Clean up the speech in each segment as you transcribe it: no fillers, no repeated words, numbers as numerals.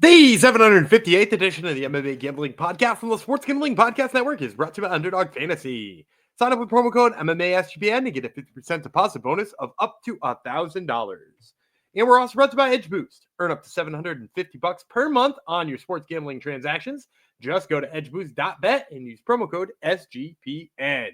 The 758th edition of the MMA Gambling Podcast from the Sports Gambling Podcast Network is brought to you by Underdog Fantasy. Sign up with promo code MMASGPN to get a 50% deposit bonus of up to $1,000. And we're also brought to you by Edge Boost. Earn up to $750 per month on your sports gambling transactions. Just go to edgeboost.bet and use promo code SGPN.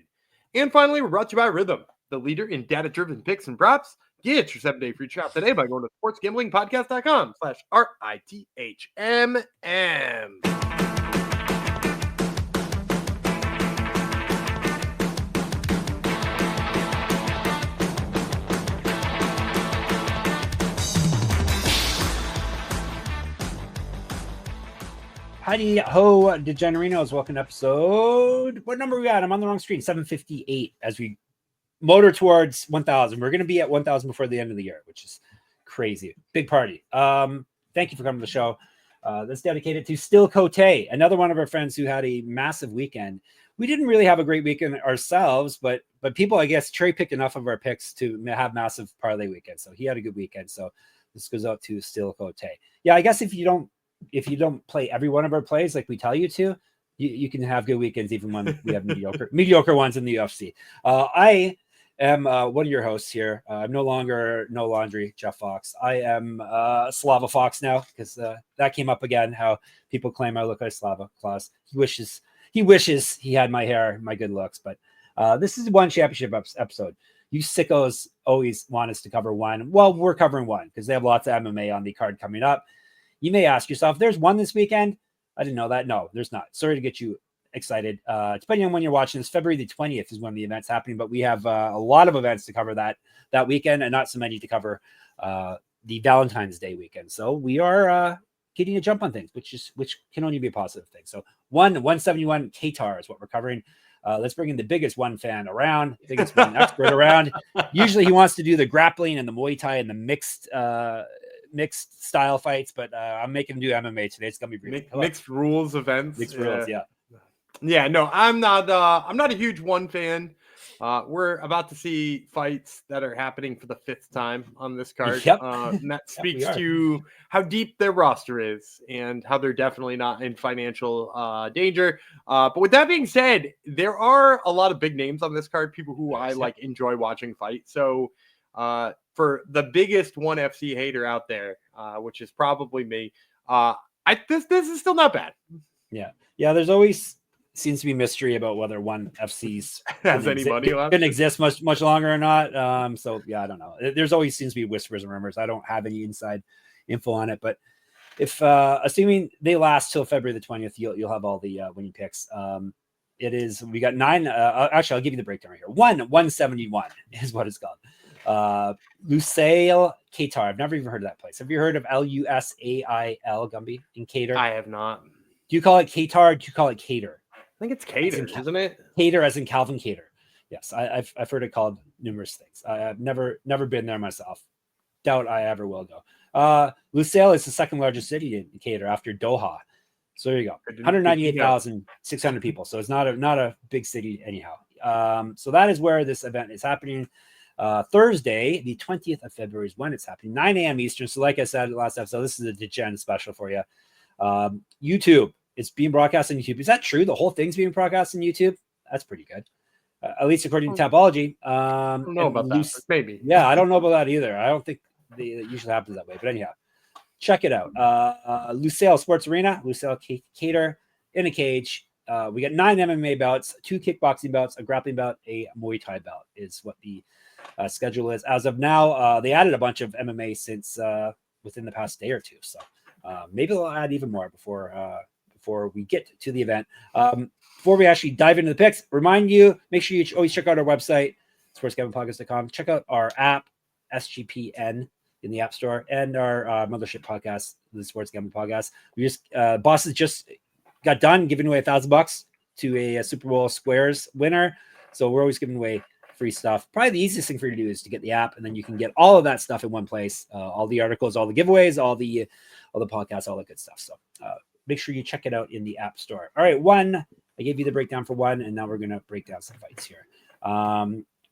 And finally, we're brought to you by Rhythm, the leader in data-driven picks and props. Get your 7-day free trial today by going to sportsgamblingpodcast.com/RITHMM. Howdy ho, Degenerinos. Welcome to episode. What number we got? I'm on the wrong screen. 758 as we motor towards 1,000. We're going to be at 1,000 before the end of the year, which is crazy. Big party. Thank you for coming to the show. That's dedicated to Still Cote, another one of our friends who had a massive weekend. We didn't really have a great weekend ourselves, but people, I guess, cherry picked enough of our picks to have massive parlay weekends. So he had a good weekend. So this goes out to Still Cote. Yeah, I guess if you don't play every one of our plays like we tell you to, you can have good weekends even when we have mediocre ones in the UFC. I am one of your hosts here. I'm no longer No Laundry Jeff Fox. I am Slava Fox now because that came up again, how people claim I look like Slava Claus. He wishes he had my hair, my good looks, but this is one championship episode. You sickos always want us to cover one. Well, we're covering one because they have lots of MMA on the card coming up. You may ask yourself, there's one this weekend? I didn't know that. No, there's not. Sorry to get you excited. Depending on when you're watching this, February the 20th is when the event's happening, but we have a lot of events to cover that weekend and not so many to cover the Valentine's Day weekend. So we are getting a jump on things, which can only be a positive thing. So 171 Qatar is what we're covering. Let's bring in the biggest one fan around, biggest one expert around. Usually he wants to do the grappling and the Muay Thai and the mixed style fights, but I'm making him do MMA today. It's gonna be mixed rules events. Mixed rules, yeah. Yeah, no, I'm not a huge one fan. We're about to see fights that are happening for the 5th time on this card. Yep. And that speaks to how deep their roster is and how they're definitely not in financial danger. But with that being said, there are a lot of big names on this card, people who I enjoy watching fight. So for the biggest ONE FC hater out there, which is probably me, this is still not bad. Yeah. There's always seems to be mystery about whether ONE FC's has any money left, can exist much longer or not. So yeah, I don't know. There's always seems to be whispers and rumors. I don't have any inside info on it, but if assuming they last till February the 20th, you'll have all the winning picks. We got 9. Actually, I'll give you the breakdown right here. 171 is what it's called. Lusail Qatar. I've never even heard of that place. Have you heard of Lusail Gumby in Qatar? I have not. Do you call it Qatar? Do you call it Cater? I think it's Cater, isn't it? Cater as in Calvin Cater. Yes, I've heard it called numerous things. I've never been there myself. Doubt I ever will go. Lusail is the second largest city in Qatar after Doha. So there you go. 198,600 people. So it's not a big city anyhow. So that is where this event is happening. Thursday, the 20th of February is when it's happening, 9 a.m. Eastern. So like I said last episode, this is a Degen special for you. YouTube, it's being broadcast on YouTube. Is that true? The whole thing's being broadcast on YouTube? That's pretty good. At least according to Tapology. I don't know about that, but maybe. Yeah, I don't know about that either. I don't think it usually happens that way. But anyhow, check it out. Lusail Sports Arena, Lusail Qatar, in a cage. We got 9 MMA bouts, 2 kickboxing bouts, a grappling bout, a Muay Thai bout is what the schedule is. As of now, they added a bunch of MMA since within the past day or two. So maybe they'll add even more before we get to the event. Before we actually dive into the picks, remind you, make sure you always check out our website, sportsgamblingpodcast.com. Check out our app, SGPN, in the App Store, and our mothership podcast, the Sports Gambling Podcast. We just bosses just got done giving away $1,000 to a Super Bowl Squares winner. So we're always giving away free stuff. Probably the easiest thing for you to do is to get the app, and then you can get all of that stuff in one place. All the articles, all the giveaways, all the podcasts, all that good stuff. So make sure you check it out in the App Store. All right, one. I gave you the breakdown for one, and now we're going to break down some fights here.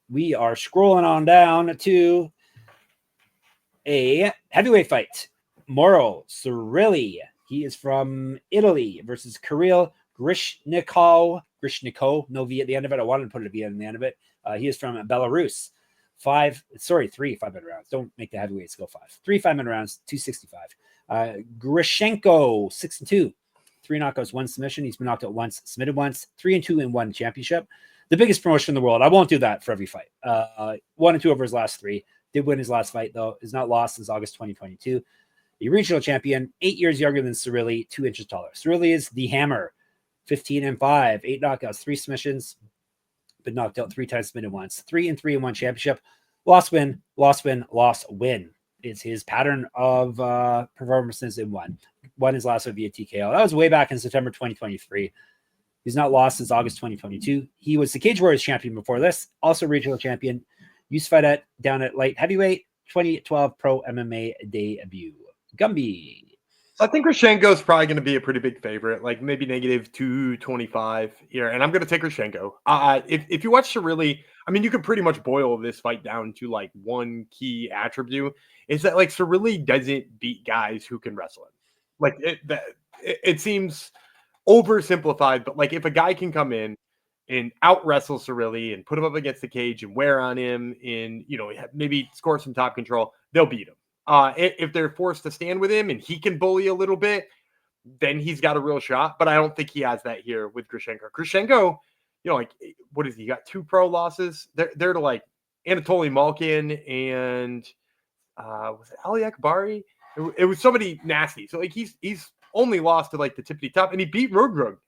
We are scrolling on down to a heavyweight fight. Mauro, Cerilli, He is from Italy versus Kirill Grishenko, no V at the end of it. I wanted to put a V at the end of it. He is from Belarus. 3 5-minute rounds. Don't make the heavyweights go 5. 3 5-minute rounds, 265. Grishenko, 6-2. 3 knockouts, 1 submission. He's been knocked out once, submitted once. 3-2 in 1 championship. The biggest promotion in the world. I won't do that for every fight. 1-2 over his last 3. Did win his last fight, though. Is not lost since August 2022. A regional champion, 8 years younger than Cerilli, 2 inches taller. Cerilli is the hammer. 15-5, 8 knockouts, 3 submissions. Been knocked out 3 times, submitted once. 3-3 in 1 championship. Loss, win, loss, win, loss, win. It's his pattern of performances in 1. Won his last one via TKO. That was way back in September 2023. He's not lost since August 2022. He was the Cage Warriors champion before this. Also regional champion. Used to fight down at light heavyweight. 2012 pro MMA debut. Gumby. I think Grishenko is probably going to be a pretty big favorite, like maybe negative 225 here. And I'm going to take Grishenko. If you watch Cerilli, I mean, you could pretty much boil this fight down to like one key attribute is that like Cerilli doesn't beat guys who can wrestle him. Like it seems oversimplified, but like if a guy can come in and out wrestle Cerilli and put him up against the cage and wear on him and, you know, maybe score some top control, they'll beat him. If they're forced to stand with him and he can bully a little bit, then he's got a real shot. But I don't think he has that here with Grishenko. Grishenko, you know, like what is he got? 2 pro losses. They're to like Anatoly Malkin and was it Ali Akbari? It was somebody nasty. So like he's only lost to like the tippity top, and he beat Rugrug.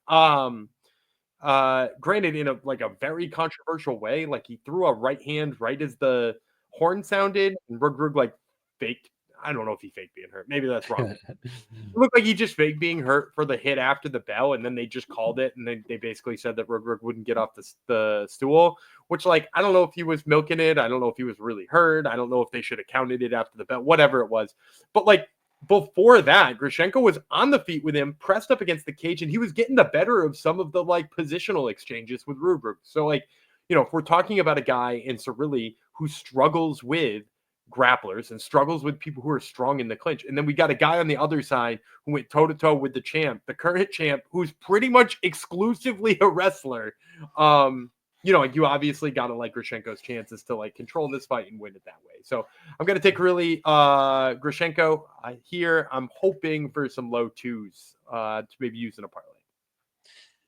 Granted, in a very controversial way. Like he threw a right hand right as the horn sounded, and Rugrug like faked. I don't know if he faked being hurt. Maybe that's wrong. It looked like he just faked being hurt for the hit after the bell, and then they just called it, and then they basically said that Rugrug wouldn't get off the stool, which, like, I don't know if he was milking it. I don't know if he was really hurt. I don't know if they should have counted it after the bell, whatever it was. But, like, before that, Grishenko was on the feet with him, pressed up against the cage, and he was getting the better of some of the, like, positional exchanges with Rugrug. So, like, you know, if we're talking about a guy in Cerilli who struggles with grapplers and struggles with people who are strong in the clinch. And then we got a guy on the other side who went toe-to-toe with the champ, the current champ, who's pretty much exclusively a wrestler. You know, you obviously got to like Grishenko's chances to like control this fight and win it that way. So I'm going to take really Grishenko here. I'm hoping for some low 2s to maybe use in a parlay.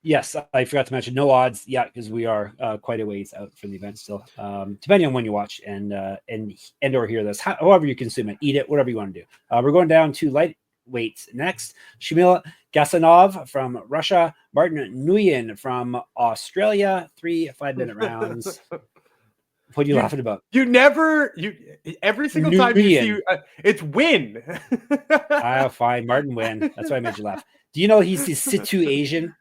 Yes, I forgot to mention no odds yet because we are quite a ways out for the event still. Depending on when you watch and or hear this, however you consume it, eat it, whatever you want to do. We're going down to lightweights next. Shamil Gasanov from Russia, Martin Nguyen from Australia. 3 5-minute rounds. What are you laughing about? Every single time you see it's win. Fine, Martin Nguyen. That's why I made you laugh. Do you know he's the Situ Asian?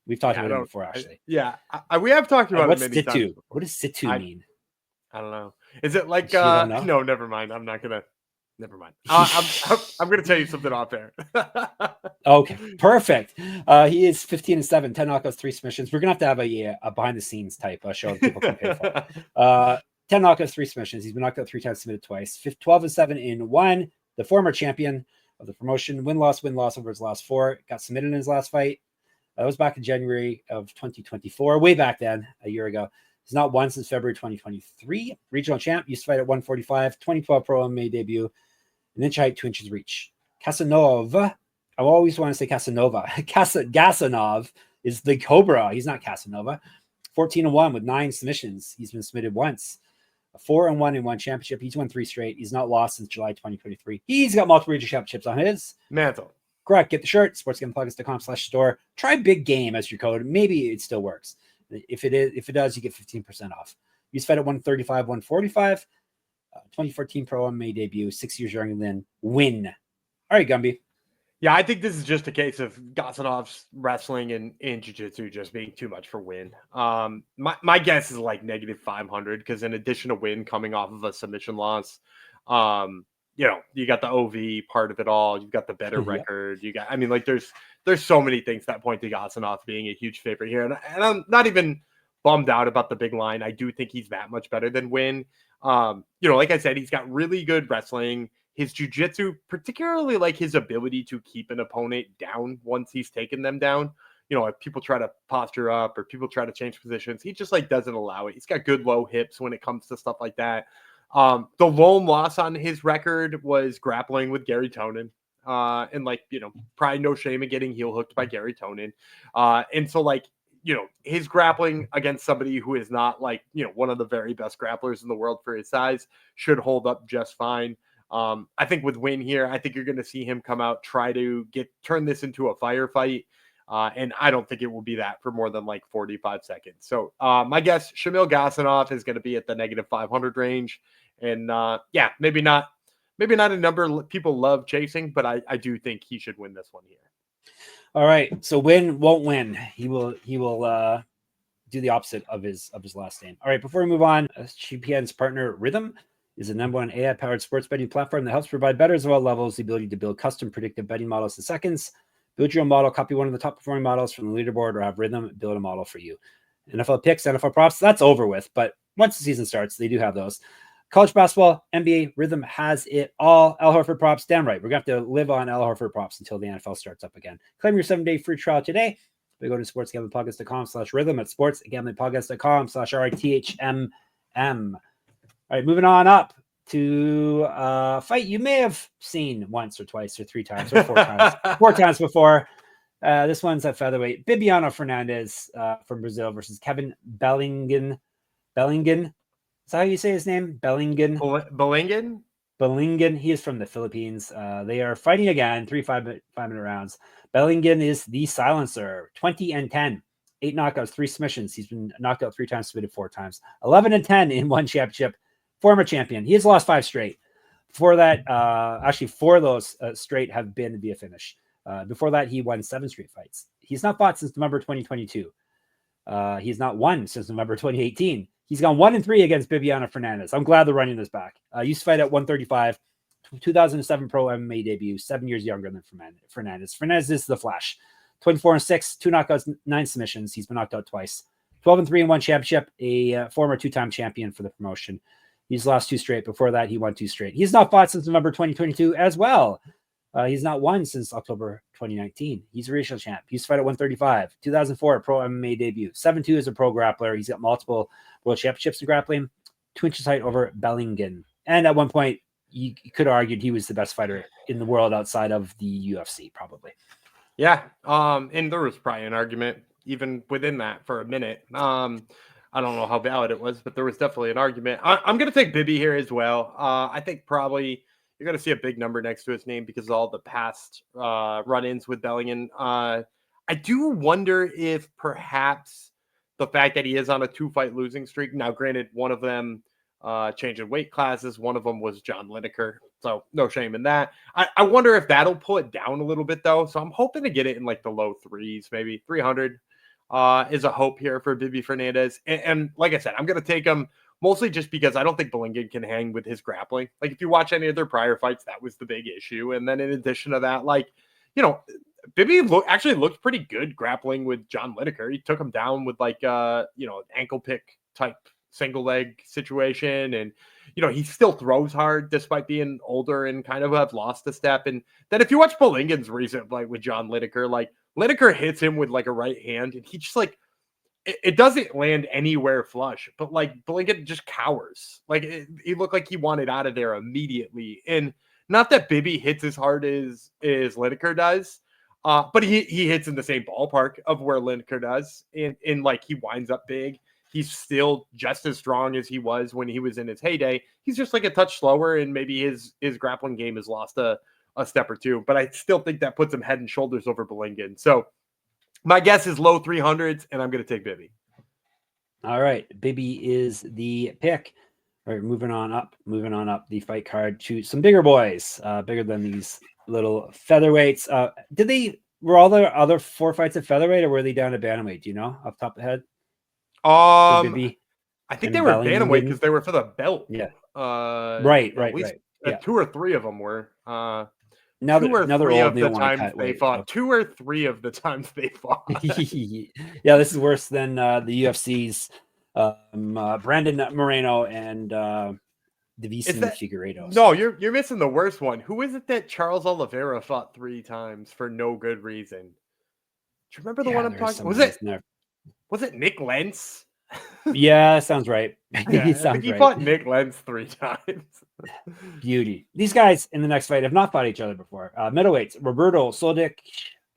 We've talked about it before, actually. We have talked about it many times. What does Situ mean? I don't know. Is it like no, never mind. I'm not gonna. Never mind. I'm gonna tell you something off there. Okay, perfect. He is 15-7, 10 knockouts, 3 submissions. We're gonna have a behind the scenes type show that people can pay for. 10 knockouts, 3 submissions. He's been knocked out 3 times, submitted twice. 12-7 in 1. The former champion of the promotion. Win loss over his last 4. Got submitted in his last fight. That was back in January of 2024, way back then, a year ago. He's not won since February 2023. Regional champ, used to fight at 145, 2012 pro MMA debut, an inch height, 2 inches reach. Gasanov, I always want to say Casanova. Gasanov is the Cobra. He's not Casanova. 14-1 with 9 submissions. He's been submitted once. 4-1 in 1 championship. He's won 3 straight. He's not lost since July 2023. He's got multiple regional championships on his mantle. Correct. Get the shirt, sportsgamepluggers.com/store. Try Big Game as your code. Maybe it still works. If it does, you get 15% off. Use fight at 135, 145. 2014 pro MMA debut, 6 years younger than Win. All right, Gumby. Yeah, I think this is just a case of Gasanov's wrestling and jiu-jitsu just being too much for Win. My guess is like negative 500 because in addition to Win coming off of a submission loss, you know, you got the OV part of it all. You've got the better record. There's so many things that point to Gasanov being a huge favorite here. And I'm not even bummed out about the big line. I do think he's that much better than Win. You know, like I said, he's got really good wrestling. his jiu-jitsu, particularly like his ability to keep an opponent down once he's taken them down. If people try to posture up or people try to change positions, he just like doesn't allow it. He's got good low hips when it comes to stuff like that. The lone loss on his record was grappling with Gary Tonin. And like, probably no shame in getting heel hooked by Gary Tonin. And so like, his grappling against somebody who is not like, one of the very best grapplers in the world for his size should hold up just fine. I think with Nguyen here, I think you're going to see him come out, try to turn this into a firefight. And I don't think it will be that for more than like 45 seconds. So my guess, Shamil Gasanov is going to be at the -500 range. And maybe not a number people love chasing, but I do think he should win this one here. All right. So Nguyen won't win. He will do the opposite of his last name. All right. Before we move on, SGPN's partner Rhythm is a #1 AI-powered sports betting platform that helps provide bettors of all levels the ability to build custom predictive betting models in seconds. Build your own model, copy one of the top performing models from the leaderboard, or have Rhythm build a model for you. NFL picks, NFL props, that's over with. But once the season starts, they do have those. College basketball, NBA, Rhythm has it all. Al Horford props, damn right. We're going to have to live on Al Horford props until the NFL starts up again. Claim your 7-day free trial today. We go to sportsgamblingpodcast.com/rhythm at sportsgamblingpodcast.com/RITHMM. All right, moving on up to a fight you may have seen once or twice or 3 times or 4 times. 4 times before. This one's at featherweight. Bibiano Fernandes from Brazil versus Kevin Belingon. Belingon? Is that how you say his name? Belingon? Belingon. He is from the Philippines. They are fighting again, 3 5-minute rounds. Belingon is the silencer. 20-10. 8 knockouts, 3 submissions. He's been knocked out 3 times, submitted 4 times. 11-10 in 1 championship. Former champion. He has lost 5 straight. Before that, actually 4 of those straight have been via finish. Before that, he won 7 straight fights. He's not fought since November 2022. He's not won since November 2018. He's gone 1-3 against Bibiano Fernandes. I'm glad they're running this back. Used to fight at 135, 2007 pro MMA debut, 7 years younger than Fernandes. Fernandes is the Flash. 24-6, 2 knockouts, 9 submissions. He's been knocked out twice. 12-3 in 1 championship, a former 2-time champion for the promotion. He's lost 2 straight. Before that, he won 2 straight. He's not fought since November 2022 as well. He's not won since October 2019. He's a regional champ. He used to fight at 135. 2004 pro MMA debut. 7-2 as a pro grappler. He's got multiple world championships in grappling. 2 inches height over Belingon. And at one point, you could have argued he was the best fighter in the world outside of the UFC, probably. Yeah. And there was probably an argument even within that for a minute. I don't know how valid it was, but there was definitely an argument. I'm going to take Bibi here as well. I think probably you're going to see a big number next to his name because of all the past run-ins with Belingon. I do wonder if perhaps the fact that he is on a 2-fight losing streak. Now, granted, one of them changing weight classes. One of them was John Lineker. So no shame in that. I wonder if that'll pull it down a little bit, though. So I'm hoping to get it in like the low 3s, maybe 300 is a hope here for Bibi Fernandes. And like I said, I'm going to take him mostly just because I don't think Belingon can hang with his grappling. Like if you watch any of their prior fights, that was the big issue. And then in addition to that, like, Bibi actually looked pretty good grappling with John Lineker. He took him down with like, ankle pick type single leg situation. And, he still throws hard despite being older and kind of have lost a step. And then if you watch Belingon's recent fight with John Lineker, like Lineker hits him with like a right hand and he just like, it doesn't land anywhere flush, but like Belingon just cowers. Like he looked like he wanted out of there immediately. And not that Bibi hits as hard as Lineker does, but he hits in the same ballpark of where Lineker does. And like he winds up big. He's still just as strong as he was when he was in his heyday. He's just like a touch slower, and maybe his grappling game has lost a step or two. But I still think that puts him head and shoulders over Belingon. So my guess is low 300s, and I'm going to take Bibi. All right. Bibi is the pick. All right, moving on up the fight card to some bigger boys, bigger than these little featherweights. Were all the other 4 fights at featherweight, or were they down at bantamweight? Do you know off the top of the head? I think they were bantamweight because they were for the belt. Yeah. Right. 2 or 3 of them were. Now 2 or 3 of the times they fought. 2 or 3 of the times they fought. Yeah, this is worse than the UFC's Brandon Moreno and Davison Figueiredo. No, you're missing the worst one. Who is it that Charles Oliveira fought 3 times for no good reason? Do you remember the one I'm talking about? Was it Nick Lentz? Yeah, sounds right. Yeah, I think he fought Nick Lentz 3 times. Beauty. These guys in the next fight have not fought each other before. Middleweights, Roberto Soldić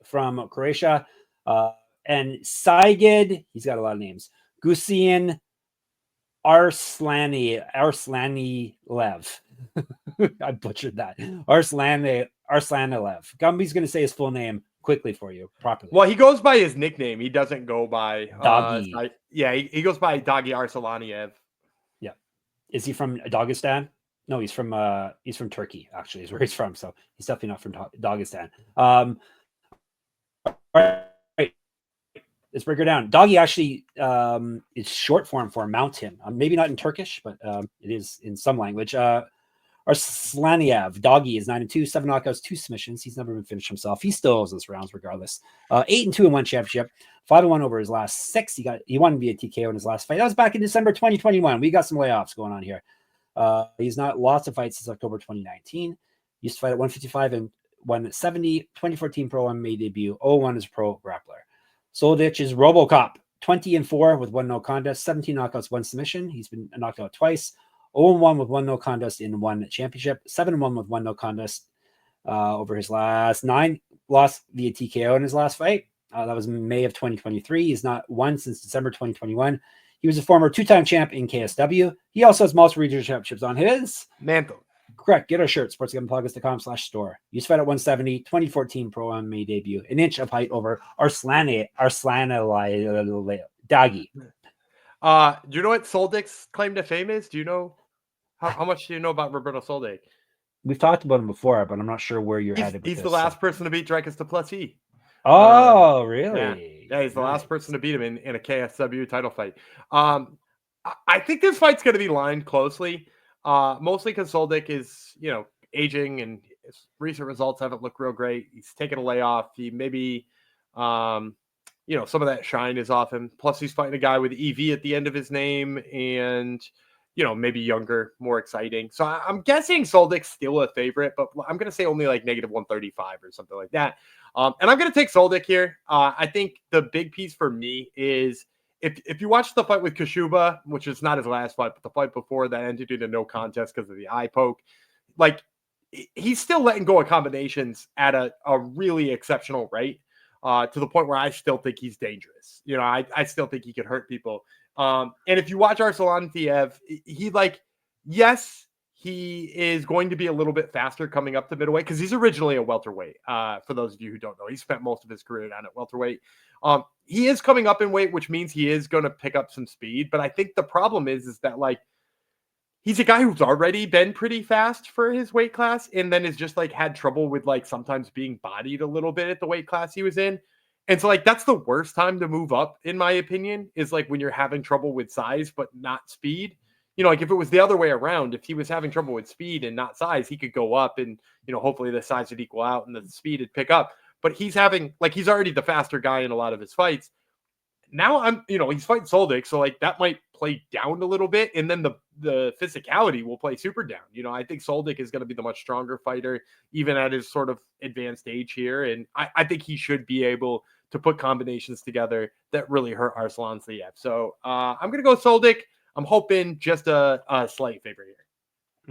from Croatia, and Saygid, he's got a lot of names. Guseyn Arslanaliev. I butchered that. Arslanaliev. Gumby's going to say his full name quickly for you properly. Well, he goes by his nickname. He doesn't go by Doggy. He goes by Doggy Arslanaliev. Yeah. Is he from Dagestan? No, he's from Turkey, actually, is where he's from. So he's definitely not from Dagestan. All right. Let's break her down. Doggy actually is short form for mountain. Maybe not in Turkish, but it is in some language. Arslanaliev, Doggy is 9-2, 7 knockouts, 2 submissions. He's never been finished himself. He still owes us rounds regardless. 8-2 in 1 championship, 5-1 over his last 6. He won via TKO in his last fight. That was back in December 2021. We got some layoffs going on here. He's not lost a fight since October 2019. Used to fight at 155 and 170. 2014 pro MMA debut. 0-1 as pro grappler. Soldić is RoboCop, 20-4 with 1 no contest, 17 knockouts, 1 submission. He's been knocked out twice. 0-1 with 1 no contest in 1 championship. 7-1 with 1 no contest over his last 9. Lost via TKO in his last fight. That was in May of 2023. He's not won since December 2021. He was a former 2-time champ in KSW. He also has multiple regional championships on his mantle. Correct. Get our shirt, sportsgamblingpodcast.com/store. Used to fight at 170, 2014 pro MMA debut. An inch of height over Arslanaliev, Doggy. Do you know what Soldić's claim to fame is? Do you know how much do you know about Roberto Soldić? We've talked about him before, but I'm not sure where you're headed with He's this, the last person to beat Dricus du Plessis. Oh, really? Yeah, he's the last person to beat him in a KSW title fight. I think this fight's going to be lined closely. Mostly because Soldić is, aging and his recent results haven't looked real great. He's taken a layoff. He maybe, some of that shine is off him. Plus, he's fighting a guy with EV at the end of his name and, maybe younger, more exciting. So I'm guessing Soldić's still a favorite, but I'm going to say only like -135 or something like that. And I'm going to take Soldić here. I think the big piece for me is if you watch the fight with Kashuba, which is not his last fight, but the fight before that ended in a no contest because of the eye poke, like he's still letting go of combinations at a really exceptional rate, to the point where I still think he's dangerous. I still think he could hurt people. And if you watch Arslanaliev, yes, he is going to be a little bit faster coming up to middleweight because he's originally a welterweight. For those of you who don't know, he spent most of his career down at welterweight. He is coming up in weight, which means he is going to pick up some speed. But I think the problem is that he's a guy who's already been pretty fast for his weight class, and then is just had trouble with sometimes being bodied a little bit at the weight class he was in. And so that's the worst time to move up, in my opinion, is when you're having trouble with size, but not speed. If it was the other way around, if he was having trouble with speed and not size, he could go up and, hopefully the size would equal out and the speed would pick up. But he's having, he's already the faster guy in a lot of his fights. Now he's fighting Soldić, so that might play down a little bit. And then the physicality will play super down. I think Soldić is going to be the much stronger fighter, even at his sort of advanced age here. And I think he should be able to put combinations together that really hurt Arslanaliev. So I'm going to go Soldić. I'm hoping just a slight favor here.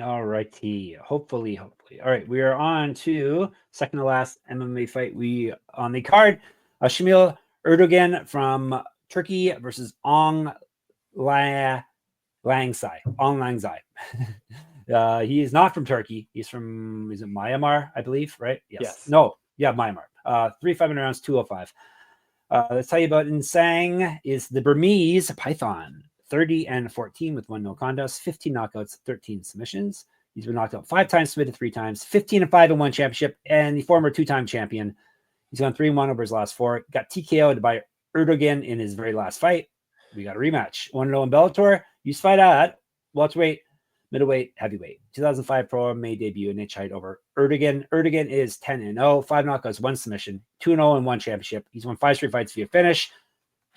All righty. Hopefully. All right. We are on to second to last MMA fight on the card. Shamil Erdogan from Turkey versus Aung Langzai. He is not from Turkey. He's from, is it Myanmar, I believe, right? Yes. No. Yeah, Myanmar. 3-5 rounds, 205. Let's tell you about Nguyen is the Burmese Python. 30-14 with 1 no contest, 15 knockouts, 13 submissions. He's been knocked out 5 times, submitted 3 times, 15-5 in 1 championship, and the former 2-time champion. He's gone 3-1 over his last 4. Got TKO'd by Erdogan in his very last fight. We got a rematch. 1-0 in Bellator. Used to fight at welterweight, middleweight, heavyweight. 2005 pro MMA debut, an inch height over Erdogan. Erdogan is 10-0, 5 knockouts, 1 submission, 2-0 in 1 championship. He's won 5 straight fights via finish.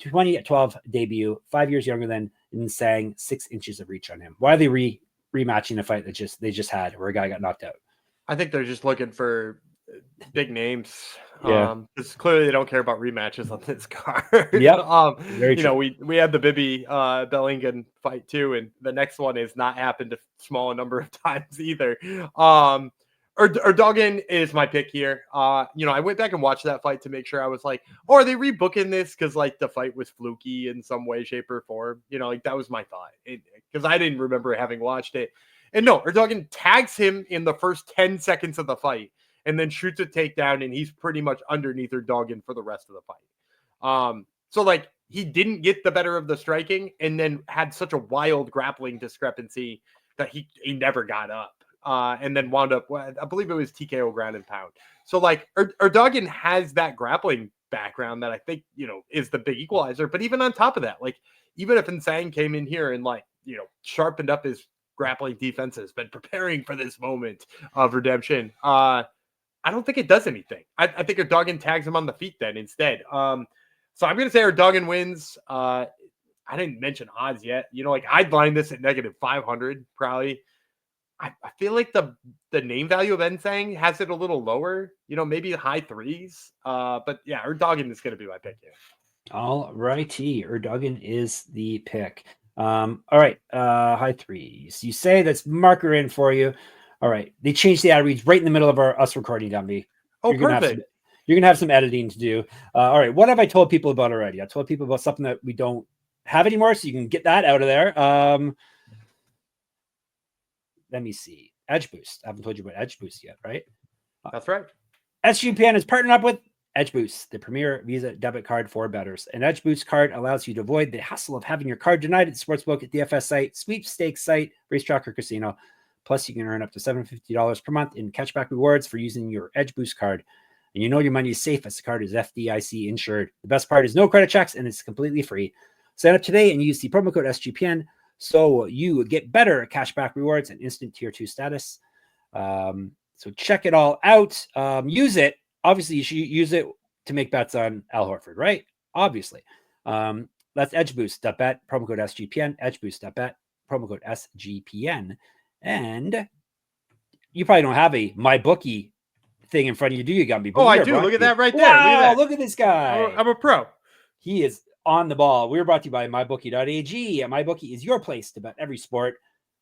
20-12 debut, 5 years younger than Nguyen, 6 inches of reach on him. Why are they rematching a fight that they just had where a guy got knocked out. I think they're just looking for big names. Yeah. Because clearly they don't care about rematches on this card. Yep. Very you know, we had the Bibi Belingon fight too, and the next one has not happened a small number of times either. Erdogan is my pick here. You know, I went back and watched that fight to make sure. I was like, oh, are they rebooking this because like the fight was fluky in some way, shape, or form? You know, like that was my thought because I didn't remember having watched it. And no, Erdogan tags him in the first 10 seconds of the fight and then shoots a takedown, and he's pretty much underneath Erdogan for the rest of the fight. So like he didn't get the better of the striking and then had such a wild grappling discrepancy that he never got up. And then wound up, I believe it was TKO ground and pound. So like Erdogan has that grappling background that I think, you know, is the big equalizer. But even on top of that, like even if Nguyen came in here and like, you know, sharpened up his grappling defense, has been preparing for this moment of redemption, I don't think it does anything. I think Erdogan tags him on the feet then instead. So I'm going to say Erdogan wins. I didn't mention odds yet. You know, like I'd line this at -500 probably. I feel like the name value of Nguyen has it a little lower, you know, maybe high threes. But yeah, Erdogan is going to be my pick here. All righty. Erdogan is the pick. All right. High threes. You say that's marker in for you. All right. They changed the ad reads right in the middle of us recording, Gumby. Oh, perfect. You're going to have some editing to do. All right. What have I told people about already? I told people about something that we don't have anymore, so you can get that out of there. Let me see. Edge Boost. I haven't told you about Edge Boost yet, right? That's right. SGPN is partnered up with Edge Boost, the premier Visa debit card for bettors. An Edge Boost card allows you to avoid the hassle of having your card denied at the sportsbook, at DFS site, sweepstakes site, racetrack, or casino. Plus, you can earn up to $750 per month in cashback rewards for using your Edge Boost card. And you know your money is safe as the card is FDIC insured. The best part is no credit checks, and it's completely free. Sign up today and use the promo code SGPN so you get better cashback rewards and instant tier 2 status. So check it all out. Use it. Obviously, you should use it to make bets on Al Horford, right? Obviously. That's edgeboost.bet, promo code SGPN, edgeboost.bet, promo code SGPN. And you probably don't have a MyBookie thing in front of you, do you, Gumby? Oh, I do. Look at that right there. Wow, look at this guy. I'm a pro. He is on the ball. We were brought to you by MyBookie.ag. MyBookie is your place to bet every sport,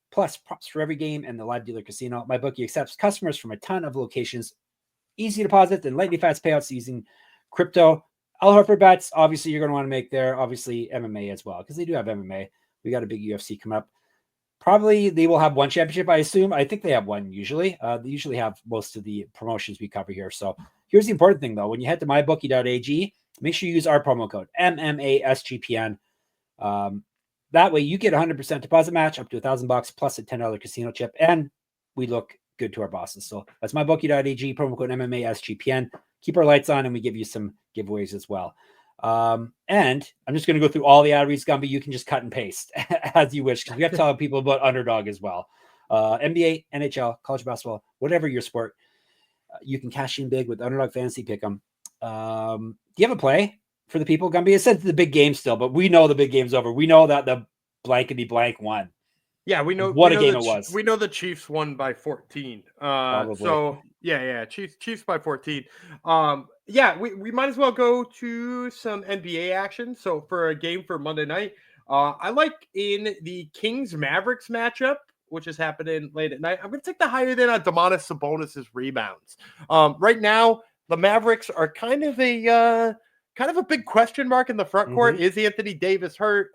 plus props for every game and the live dealer casino. MyBookie accepts customers from a ton of locations. Easy deposits and lightning fast payouts using crypto. Al Horford bets, obviously, you're going to want to make there. Obviously, MMA as well, because they do have MMA. We got a big UFC come up. Probably they will have one championship, I assume. I think they have one usually. They usually have most of the promotions we cover here. So here's the important thing, though. When you head to mybookie.ag, make sure you use our promo code, MMASGPN. That way you get 100% deposit match up to $1,000 plus a $10 casino chip, and we look good to our bosses. So that's mybookie.ag, promo code MMASGPN. Keep our lights on, and we give you some giveaways as well. And I'm just going to go through all the ad reads, Gumby. You can just cut and paste as you wish, because we have to tell people about Underdog as well. NBA, NHL, college basketball, whatever your sport, you can cash in big with Underdog Fantasy Pick'em. Do you have a play for the people, Gumby? It said the big game still, but we know the big game's over. We know that the blankety blank won. Yeah, we know what a game it was. We know the Chiefs won by 14. So yeah, Chiefs by 14. Yeah, we might as well go to some NBA action. So for a game for Monday night, I like in the Kings Mavericks matchup, which is happening late at night. I'm going to take the higher than on Domantas Sabonis's rebounds. Right now, the Mavericks are kind of a big question mark in the front court. Is Anthony Davis hurt?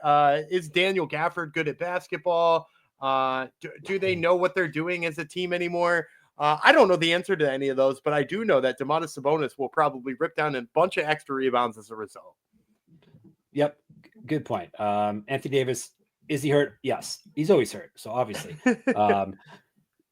Is Daniel Gafford good at basketball? Do they know what they're doing as a team anymore? I don't know the answer to any of those, but I do know that Domantas Sabonis will probably rip down a bunch of extra rebounds as a result. Yep. Good point. Anthony Davis, is he hurt? Yes, he's always hurt. So obviously,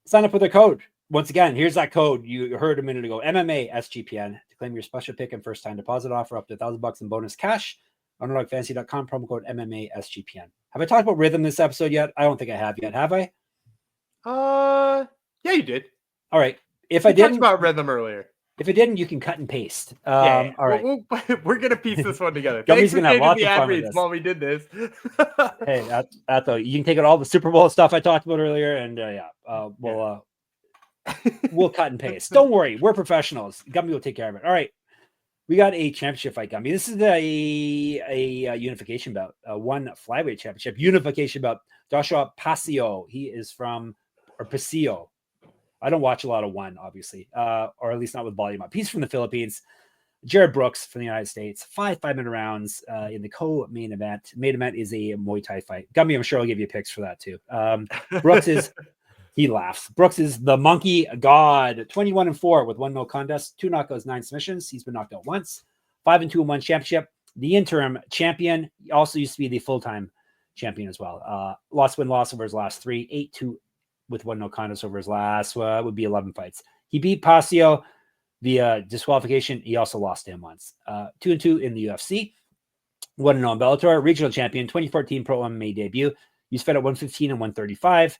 sign up with a code. Once again, here's that code you heard a minute ago, MMA SGPN, to claim your special pick and first time deposit offer up to $1,000 in bonus cash. UnderdogFantasy.com, promo code MMA SGPN. Have I talked about rhythm this episode yet? I don't think I have yet. Have I? Yeah, you did. All right. If I didn't, talked about rhythm earlier. If it didn't, you can cut and paste. Yeah. All right. We're going to piece this one together. Gummy's Thanks for gonna have changing lots the of ad fun with reads this. while we did this. Hey, though, you can take out all the Super Bowl stuff I talked about earlier, and we'll cut and paste. Don't worry, we're professionals. Gummy will take care of it. All right, we got a championship fight, Gummy. This is a unification bout, one flyweight championship unification bout. Joshua Pacio, he is from Pacio. I don't watch a lot of one, obviously, or at least not with volume up. He's from the Philippines. Jared Brooks from the United States. 5-minute rounds in the co-main event. Main event is a Muay Thai fight. Gummy, I'm sure I'll give you picks for that too. Brooks is, he laughs. Brooks is the monkey god. 21-4 with 1 no contest, 2 knockouts, 9 submissions. He's been knocked out once. 5-2-1 championship. The interim champion. He also used to be the full-time champion as well. Loss over his last 3. 8-2 with 1 no contest over his last would be 11 fights. He beat Pacio via disqualification. He also lost to him once. 2-2 in the UFC. 1-0 in Bellator. Regional champion. 2014 Pro MMA debut. He's fed at 115 and 135.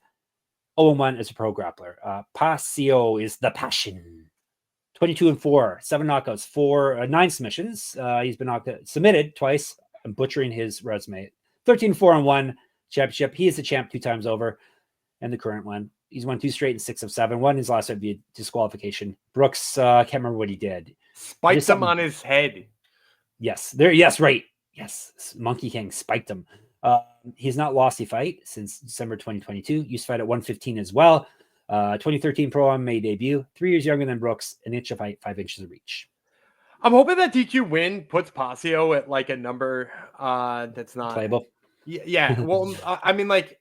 0-1 as a pro grappler. Pacio is the passion. 22-4. 7 knockouts. 9 submissions. He's been submitted twice. I'm butchering his resume. 13-4-1 championship. He is the champ 2 times over. And the current one. He's won 2 straight and 6 of 7. Won his last fight via disqualification. Brooks, can't remember what he did. Spiked him on his head. Yes. Yes, right. Yes. Monkey King spiked him. He's not lost a fight since December 2022. Used to fight at 115 as well. 2013 Pro MMA debut. 3 years younger than Brooks. An inch of height, 5 inches of reach. I'm hoping that DQ win puts Pacio at like a number that's not playable. Yeah. Well, I mean, like,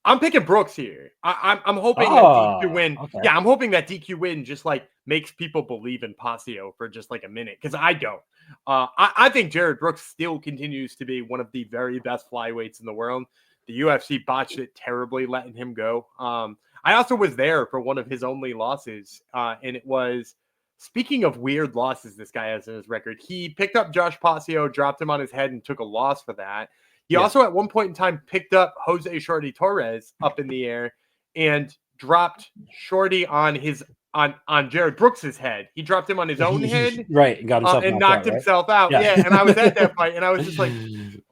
I'm picking Brooks here. I'm hoping that DQ win. Okay. Yeah, I'm hoping that DQ win just like makes people believe in Pacio for just like a minute, because I don't. I think Jared Brooks still continues to be one of the very best flyweights in the world. The UFC botched it terribly, letting him go. I also was there for one of his only losses, and it was, speaking of weird losses this guy has in his record, he picked up Josh Pacio, dropped him on his head, and took a loss for that. He also at one point in time picked up Jose Shorty Torres up in the air and dropped Shorty on his on Jared Brooks's head. He dropped him on his own head, right, and got himself and knocked himself out. Yeah, and I was at that fight, and I was just like,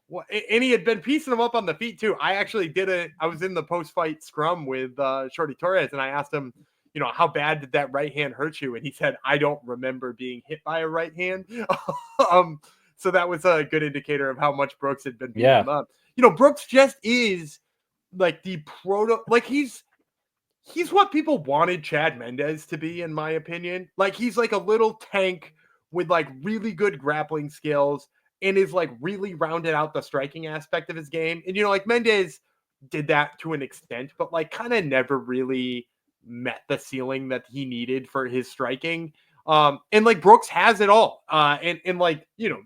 what? And he had been piecing him up on the feet too. I actually I was in the post-fight scrum with Shorty Torres, and I asked him, you know, how bad did that right hand hurt you? And he said, I don't remember being hit by a right hand. So that was a good indicator of how much Brooks had been beating him up. You know, Brooks just is like the he's what people wanted Chad Mendes to be, in my opinion. Like, he's like a little tank with like really good grappling skills and is like really rounded out the striking aspect of his game. And, you know, like Mendes did that to an extent, but like kind of never really met the ceiling that he needed for his striking. And like Brooks has it all. And like, you know,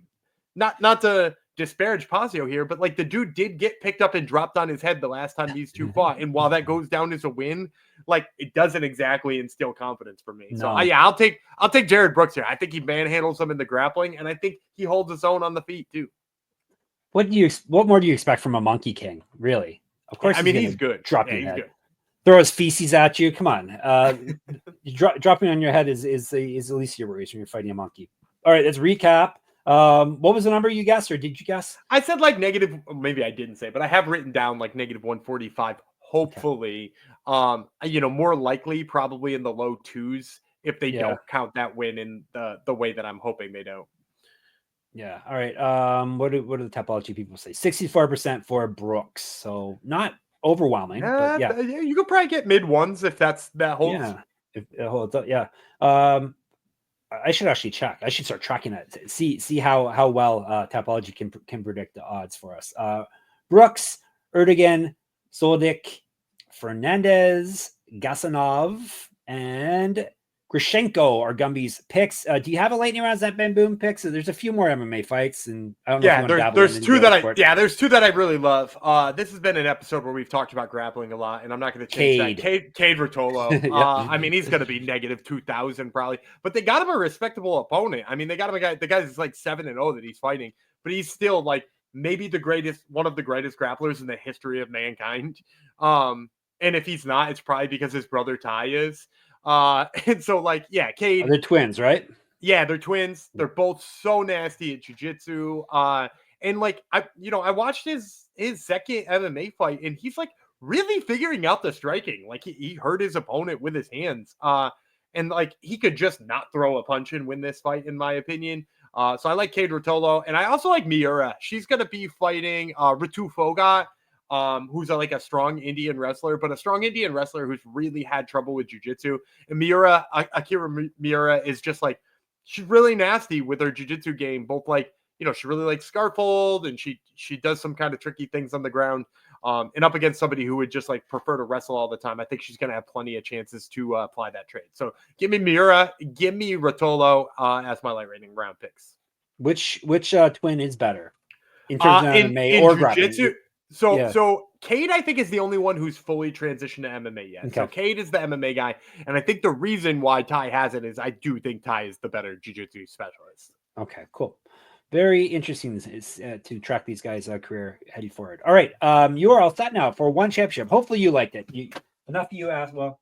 not to disparage Pacio here, but like the dude did get picked up and dropped on his head the last time these two fought. And while that goes down as a win, like it doesn't exactly instill confidence for me. No. So yeah, I'll take Jared Brooks here. I think he manhandles him in the grappling, and I think he holds his own on the feet too. What more do you expect from a Monkey King? Really? Of course, I mean, he's good. Drop your head. Good. Throw his feces at you. Come on. Dropping on your head is the least of your worries when you're fighting a monkey. All right, let's recap. What was the number you guessed, or did you guess? I said like negative, maybe I didn't say, but I have written down like negative 145. Hopefully, okay. You know, more likely probably in the low 2s if they don't count that win in the way that I'm hoping they don't. Yeah. All right. What do the Tapology people say? 64% for Brooks. So not overwhelming. But yeah, you could probably get mid ones if that holds. Yeah. If it holds up. Yeah. I should actually check. I should start tracking it. See how well Tapology can predict the odds for us. Brooks, Erdogan, Soldić, Fernandes, Gasanov, and Grishenko are Gumby's picks. Do you have a lightning rounds that Ben Boom picks? So there's a few more MMA fights, and I don't know. Yeah, there's two that I really love. This has been an episode where we've talked about grappling a lot, and I'm not going to change that. Cade Rotolo. Yep. I mean, he's going to be negative 2,000 probably, but they got him a respectable opponent. I mean, they got him a guy. The guy's like 7-0 that he's fighting, but he's still like maybe one of the greatest grapplers in the history of mankind. And if he's not, it's probably because his brother Ty is. And so like, yeah, Cade. They're twins, right? Yeah, they're twins. They're both so nasty at jiu-jitsu. And like I watched his second MMA fight, and he's like really figuring out the striking. Like he hurt his opponent with his hands. And like he could just not throw a punch and win this fight, in my opinion. So I like Cade Rotolo, and I also like Miura. She's gonna be fighting Ritu Fogat, who's like a strong Indian wrestler, but a strong Indian wrestler who's really had trouble with jiu-jitsu. And Miura, Akira Miura, is just like, she's really nasty with her jiu-jitsu game. Both like, she really likes scarf hold, and she does some kind of tricky things on the ground. And up against somebody who would just like prefer to wrestle all the time, I think she's going to have plenty of chances to apply that trade. So give me Miura, give me Rotolo as my light rating round picks. Which twin is better in terms of MMA or jiu-jitsu? So Cade, I think, is the only one who's fully transitioned to MMA yet. Okay. So Cade is the MMA guy, and I think the reason why Ty has it is I do think Ty is the better jiu-jitsu specialist. Okay, cool. Very interesting to track these guys' career heading forward. All right, you are all set now for one championship. Hopefully you liked it. Enough of you asked. Well,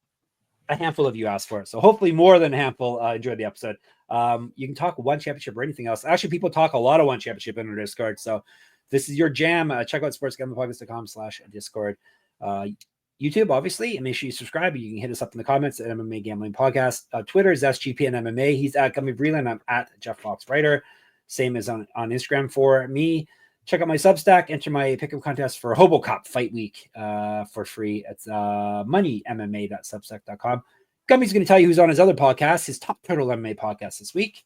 a handful of you asked for it, so hopefully more than a handful enjoyed the episode. You can talk one championship or anything else. Actually, people talk a lot of one championship in our Discord, so this is your jam. Check out sportsgamblingpodcast.com/Discord. YouTube, obviously, and make sure you subscribe. You can hit us up in the comments at MMA Gambling Podcast. Twitter is SGPN MMA. He's at Gummy Vreeland. I'm at Jeff Fox Writer. Same as on Instagram for me. Check out my Substack. Enter my pick'em contest for Hobo Cop Fight Week for free. It's moneymma.substack.com. Gummy's going to tell you who's on his other podcast, his Top Turtle MMA podcast this week.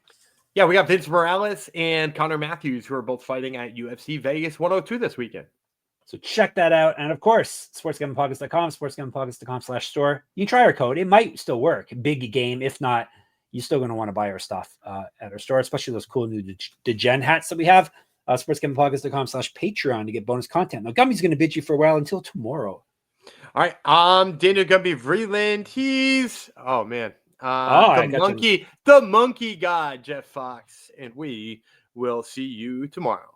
Yeah, we got Vince Morales and Connor Matthews, who are both fighting at UFC Vegas 102 this weekend. So check that out. And of course, sportsgamblingpodcast.com, sportsgamblingpodcast.com/store. You try our code. It might still work. Big game. If not, you're still going to want to buy our stuff at our store, especially those cool new Degen hats that we have. Sportsgamblingpodcast.com/Patreon to get bonus content. Now, Gummy's going to bid you farewell until tomorrow. All right. Daniel Gumby Vreeland. He's, oh man. The monkey god, Jeff Fox. And we will see you tomorrow.